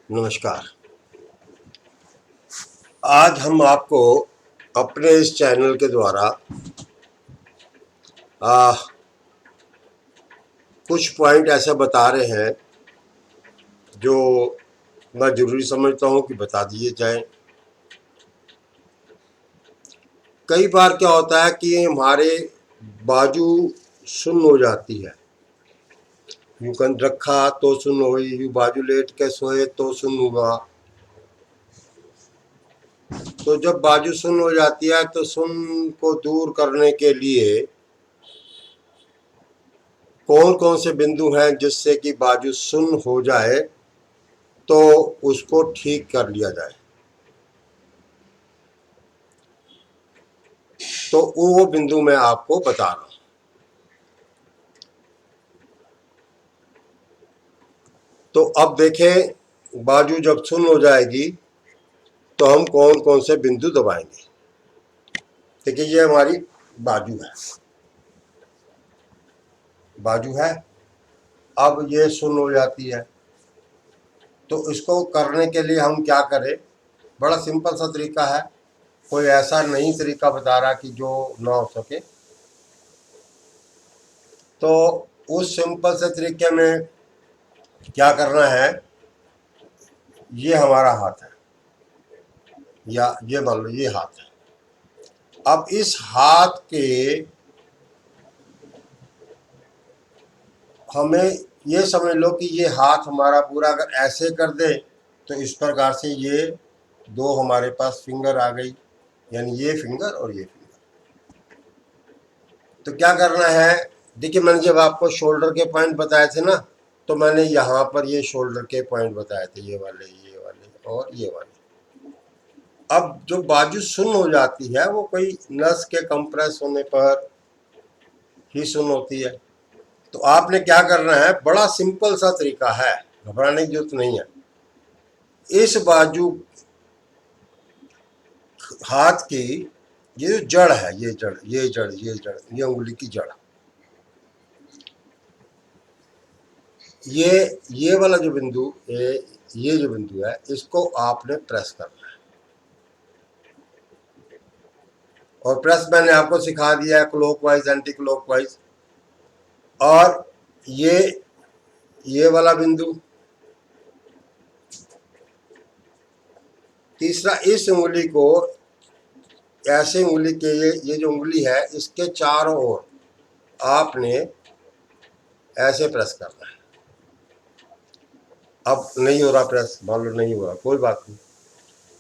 नमस्कार। आज हम आपको अपने इस चैनल के द्वारा कुछ पॉइंट ऐसे बता रहे हैं जो मैं ज़रूरी समझता हूँ कि बता दिए जाएं। कई बार क्या होता है कि हमारे बाजू सुन्न हो जाती है। यूं कंध रखा तो सुन्न हुई, यूं बाजू लेट के सोए तो सुन्न हुआ। तो जब बाजू सुन्न हो जाती है तो सुन्न को दूर करने के लिए कौन कौन से बिंदु हैं जिससे कि बाजू सुन्न हो जाए तो उसको ठीक कर लिया जाए। तो वो बिंदु मैं आपको बता रहा हूं। तो अब देखें, बाजू जब सुन्न हो जाएगी तो हम कौन कौन से बिंदु दबाएंगे। देखिए, ये हमारी बाजू है, बाजू है। अब ये सुन्न हो जाती है, तो इसको करने के लिए हम क्या करें। बड़ा सिंपल सा तरीका है, कोई ऐसा नहीं तरीका बता रहा कि जो ना हो सके। तो उस सिंपल से तरीके में क्या करना है, ये हमारा हाथ है या ये मान लो ये हाथ है। अब इस हाथ के हमें ये समझ लो कि ये हाथ हमारा पूरा अगर ऐसे कर दे तो इस प्रकार से ये दो हमारे पास फिंगर आ गई, यानी ये फिंगर और ये फिंगर। तो क्या करना है, देखिए मैंने जब आपको शोल्डर के पॉइंट बताए थे ना, तो मैंने यहाँ पर ये शोल्डर के पॉइंट बताए थे, ये वाले और ये वाले। अब जो बाजू सुन्न हो जाती है वो कोई नस के कंप्रेस होने पर ही सुन्न होती है। तो आपने क्या करना है, बड़ा सिंपल सा तरीका है, घबराने की जरूरत नहीं है। इस बाजू हाथ की ये जो जड़ है, ये उंगली की जड़, ये वाला जो बिंदु ये जो बिंदु है, इसको आपने प्रेस करना है। और प्रेस मैंने आपको सिखा दिया है क्लॉकवाइज एंटी क्लॉकवाइज। और ये वाला बिंदु, तीसरा इस उंगली को ऐसे उंगली के ये जो उंगली है इसके चारों ओर आपने ऐसे प्रेस करना है। अब नहीं हो रहा प्रेस, मान लो नहीं हो रहा, कोई बात नहीं।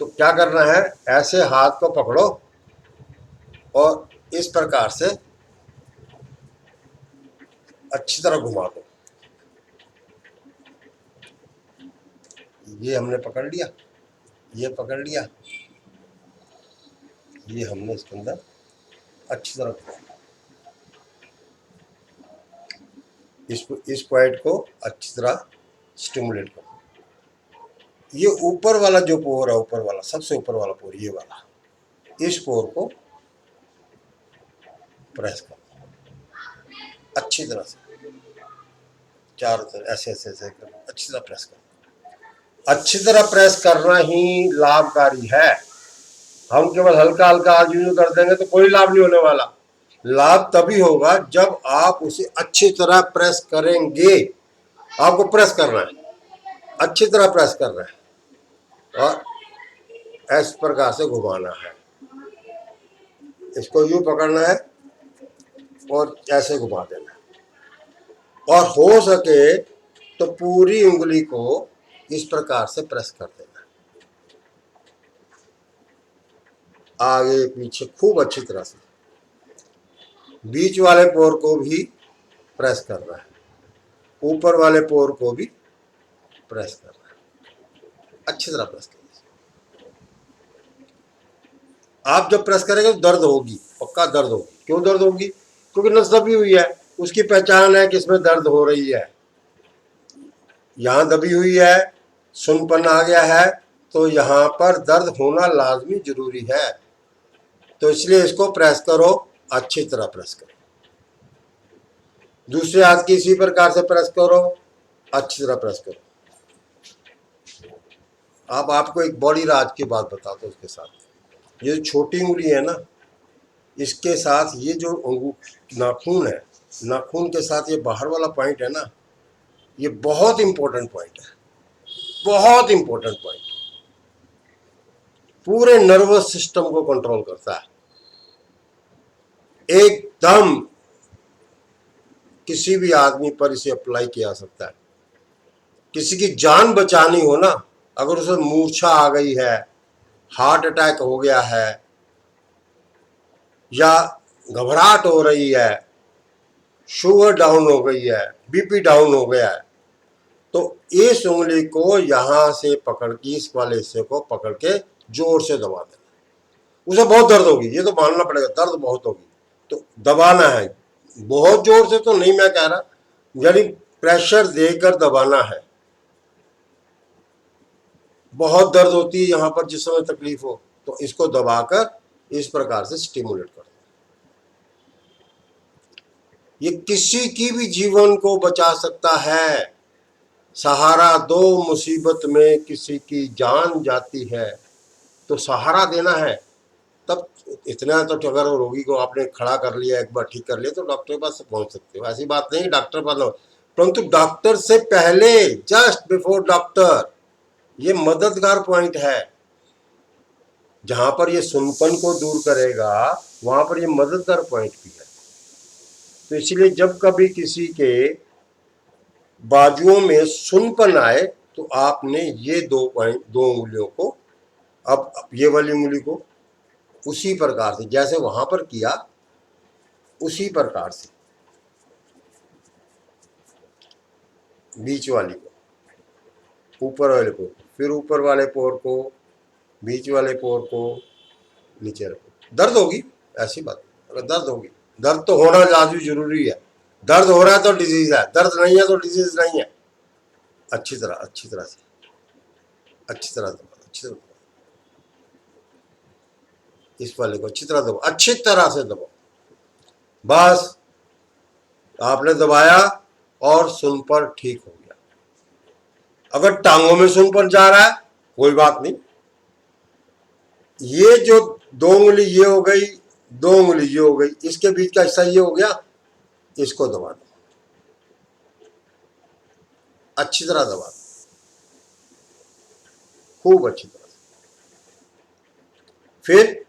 तो क्या करना है, ऐसे हाथ को पकड़ो और इस प्रकार से अच्छी तरह घुमा दो। ये हमने पकड़ लिया, ये पकड़ लिया, ये हमने इसके अंदर अच्छी तरह इस पॉइंट को अच्छी तरह स्टिमुलेट करो। ये ऊपर वाला जो पोर है, ऊपर वाला सबसे ऊपर वाला पोर, ये वाला, इस पोर को प्रेस करो अच्छी तरह से, चारों तरफ ऐसे ऐसे ऐसे अच्छी तरह प्रेस करो। अच्छी तरह प्रेस करना ही लाभकारी है। हम केवल हल्का हल्का आज यूं कर देंगे तो कोई लाभ नहीं होने वाला। लाभ तभी होगा जब आप उसे अच्छी तरह प्रेस करेंगे। आपको प्रेस करना है, अच्छी तरह प्रेस करना है और इस प्रकार से घुमाना है। इसको यूं पकड़ना है और ऐसे घुमा देना है। और हो सके तो पूरी उंगली को इस प्रकार से प्रेस कर देना है, आगे पीछे खूब अच्छी तरह से। बीच वाले पोर को भी प्रेस करना है, ऊपर वाले पोर को भी प्रेस करना है, अच्छी तरह प्रेस करना है। आप जब प्रेस करेंगे तो दर्द होगी, पक्का दर्द होगी। क्यों दर्द होगी? क्योंकि नस दबी हुई है। उसकी पहचान है कि इसमें दर्द हो रही है। यहाँ दबी हुई है, सुन्नपन आ गया है, तो यहाँ पर दर्द होना लाजमी जरूरी है। तो इसलिए इसको प्रेस करो, अच्छी तरह प्रेस करो। दूसरे हाथ की इसी प्रकार से प्रेस करो, अच्छी तरह प्रेस करो। अब आपको एक बड़ी राज की बात बताता हूँ उसके साथ। ये जो छोटी उंगली है ना, इसके साथ ये जो नाखून है, नाखून के साथ ये बाहर वाला पॉइंट है ना, ये बहुत इंपॉर्टेंट पॉइंट है, बहुत इंपॉर्टेंट पॉइंट। पूरे नर्वस सिस्टम को कंट्रोल करता है एकदम। किसी भी आदमी पर इसे अप्लाई किया जा सकता है। किसी की जान बचानी हो ना, अगर उसे मूर्छा आ गई है, हार्ट अटैक हो गया है, या घबराहट हो रही है, शुगर डाउन हो गई है, बीपी डाउन हो गया है, तो इस उंगली को यहां से पकड़ के, इस वाले हिस्से को पकड़ के जोर से दबा देना। उसे बहुत दर्द होगी, ये तो मानना पड़ेगा, दर्द बहुत होगी, तो दबाना है। बहुत जोर से तो नहीं मैं कह रहा, यानी प्रेशर देकर दबाना है। बहुत दर्द होती है यहाँ पर जिस समय तकलीफ हो, तो इसको दबाकर इस प्रकार से स्टिमुलेट कर दो। ये किसी की भी जीवन को बचा सकता है। सहारा दो मुसीबत में किसी की जान जाती है, तो सहारा देना है। तब इतना तो अगर रोगी को आपने खड़ा कर लिया, एक बार ठीक कर लिया, तो डॉक्टर के पास पहुंच सकते हो, ऐसी बात नहीं डॉक्टर पास ना, परंतु डॉक्टर से पहले, जस्ट बिफोर डॉक्टर, ये मददगार पॉइंट है। जहां पर ये सुनपन को दूर करेगा, वहां पर ये मददगार पॉइंट भी है। तो इसलिए जब कभी किसी के बाजुओं में सुनपन आए, तो आपने ये दो उंगलियों को, अब ये वाली उंगली को उसी प्रकार से जैसे वहां पर किया, उसी प्रकार से बीच वाली को, ऊपर वाले पोर, फिर ऊपर वाले पोर को, बीच वाले पोर को नीचे रखो। दर्द होगी, ऐसी बात, अगर दर्द होगी, दर्द तो होना लाजमी जरूरी है। दर्द हो रहा है तो डिजीज है, दर्द नहीं है तो डिजीज नहीं है। अच्छी तरह से, अच्छी तरह दबा, अच्छी तरह दबा, इस वाले को अच्छी तरह दबा, अच्छी तरह से दबा। बस आपने दबाया और सुन पर ठीक हो गया। अगर टांगों में सुन पर जा रहा है, कोई बात नहीं, ये जो दो उंगली ये हो गई, दो उंगली ये हो गई, इसके बीच का हिस्सा ये हो गया, इसको दबा दो, अच्छी तरह दबा दो, खूब अच्छी तरह से। फिर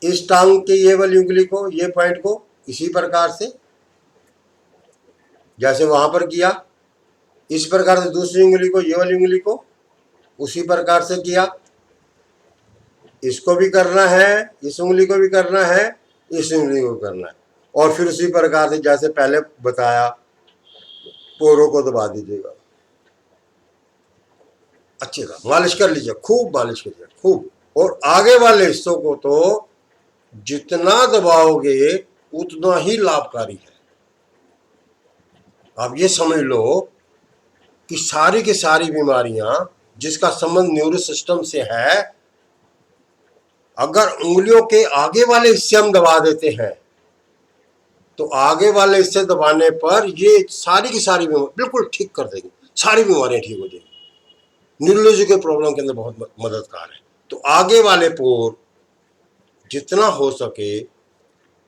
इस टांग के ये वाली उंगली को, ये पॉइंट को इसी प्रकार से जैसे वहां पर किया, इस प्रकार से दूसरी उंगली को, ये वाली उंगली को उसी प्रकार से किया। इसको भी करना है, इस उंगली को भी करना है, इस उंगली को करना है, और फिर उसी प्रकार से जैसे पहले बताया, पोरों को दबा दीजिएगा, अच्छी तरह मालिश कर लीजिए, खूब मालिश कीजिए, खूब। और आगे वाले हिस्सों को तो जितना दबाओगे उतना ही लाभकारी है। आप ये समझ लो कि सारी की सारी बीमारियां जिसका संबंध न्यूरो सिस्टम से है, अगर उंगलियों के आगे वाले हिस्से हम दबा देते हैं, तो आगे वाले हिस्से दबाने पर ये सारी की सारी बीमारी बिल्कुल ठीक कर देगी, सारी बीमारियां ठीक हो जाएगी। न्यूरोलॉजी के प्रॉब्लम के अंदर बहुत मददगार है। तो आगे वाले पोर जितना हो सके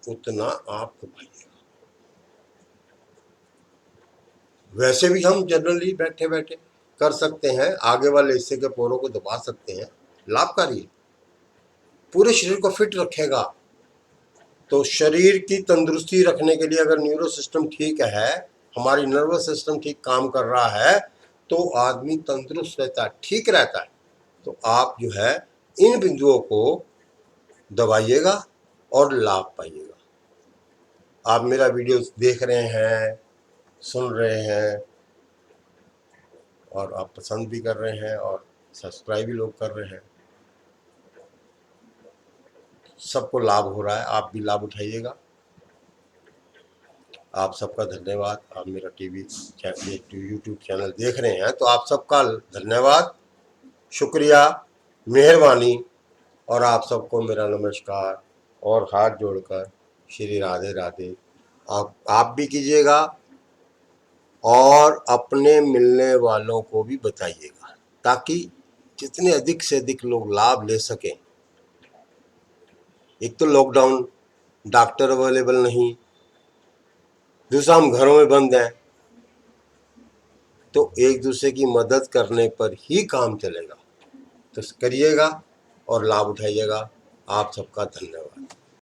उतना आप दबाइए। वैसे भी हम जनरली बैठे बैठे कर सकते हैं, आगे वाले हिस्से के पोरों को दबा सकते हैं, लाभकारी है, पूरे शरीर को फिट रखेगा। तो शरीर की तंदुरुस्ती रखने के लिए अगर न्यूरो सिस्टम ठीक है, हमारी नर्वस सिस्टम ठीक काम कर रहा है, तो आदमी तंदुरुस्त रहता है, ठीक रहता है। तो आप जो है इन बिंदुओं को दबाइएगा और लाभ पाइएगा। आप मेरा वीडियो देख रहे हैं, सुन रहे हैं, और आप पसंद भी कर रहे हैं और सब्सक्राइब भी लोग कर रहे हैं, सबको लाभ हो रहा है, आप भी लाभ उठाइएगा। आप सबका धन्यवाद। आप मेरा टीवी यूट्यूब चैनल देख रहे हैं, तो आप सबका धन्यवाद, शुक्रिया, मेहरबानी, और आप सबको मेरा नमस्कार और हाथ जोड़कर श्री राधे राधे। आप भी कीजिएगा और अपने मिलने वालों को भी बताइएगा, ताकि जितने अधिक से अधिक लोग लाभ ले सकें। एक तो लॉकडाउन, डॉक्टर अवेलेबल नहीं, दूसरा हम घरों में बंद हैं, तो एक दूसरे की मदद करने पर ही काम चलेगा। तो करिएगा और लाभ उठाइएगा। आप सबका धन्यवाद।